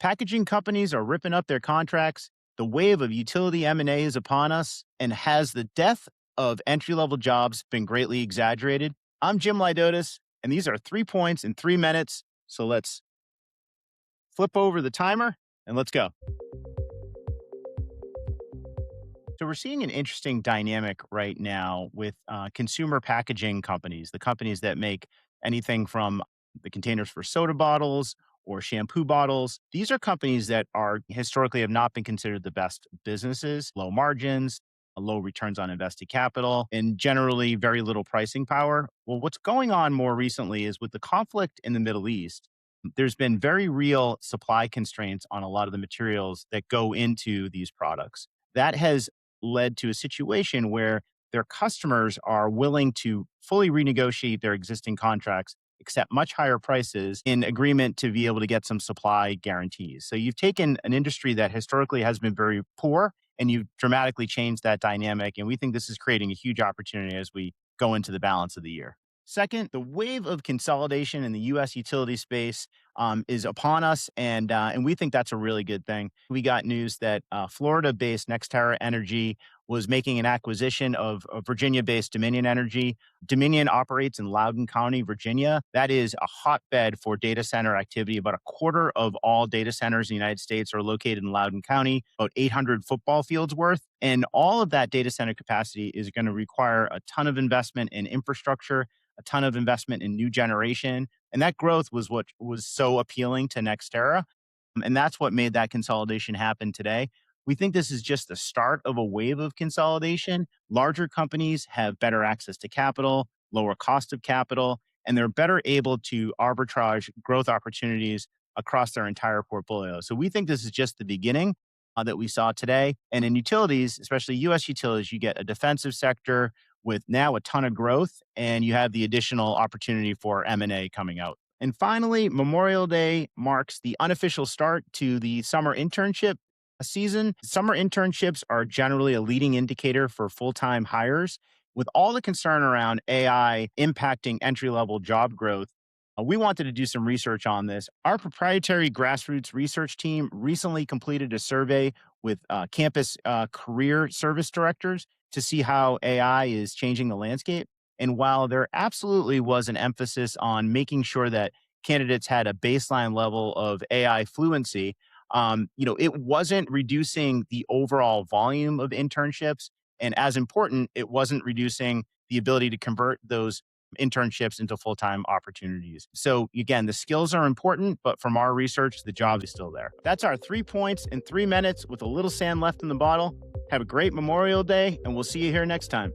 Packaging companies are ripping up their contracts. The wave of utility M&A is upon us. And has the death of entry-level jobs been greatly exaggerated? I'm Jim Lydotes, and these are 3 points in 3 minutes. So let's flip over the timer and let's go. So we're seeing an interesting dynamic right now with consumer packaging companies, the companies that make anything from the containers for soda bottles or shampoo bottles. These are companies that are historically have not been considered the best businesses, low margins, low returns on invested capital, and generally very little pricing power. Well, what's going on more recently is with the conflict in the Middle East, there's been very real supply constraints on a lot of the materials that go into these products. That has led to a situation where their customers are willing to fully renegotiate their existing contracts, accept much higher prices in agreement to be able to get some supply guarantees. So you've taken an industry that historically has been very poor and you've dramatically changed that dynamic. And we think this is creating a huge opportunity as we go into the balance of the year. Second, the wave of consolidation in the U.S. utility space is upon us, and we think that's a really good thing. We got news that Florida-based NextEra Energy was making an acquisition of Virginia-based Dominion Energy. Dominion operates in Loudoun County, Virginia. That is a hotbed for data center activity. About a quarter of all data centers in the United States are located in Loudoun County, about 800 football fields worth. And all of that data center capacity is going to require a ton of investment in infrastructure, a ton of investment in new generation. And that growth was what was so appealing to NextEra. And that's what made that consolidation happen today. We think this is just the start of a wave of consolidation. Larger companies have better access to capital, lower cost of capital, and they're better able to arbitrage growth opportunities across their entire portfolio. So we think this is just the beginning that we saw today. And in utilities, especially US utilities, you get a defensive sector with now a ton of growth, and you have the additional opportunity for M&A coming out. And finally, Memorial Day marks the unofficial start to the summer internship season. Summer internships are generally a leading indicator for full-time hires. With all the concern around AI impacting entry-level job growth, we wanted to do some research on this. Our proprietary Grassroots research team recently completed a survey with campus career service directors to see how AI is changing the landscape. And while there absolutely was an emphasis on making sure that candidates had a baseline level of AI fluency, it wasn't reducing the overall volume of internships. And as important, it wasn't reducing the ability to convert those internships into full-time opportunities. So again, the skills are important, but from our research, the job is still there. That's our 3 points in 3 minutes with a little sand left in the bottle. Have a great Memorial Day, and we'll see you here next time.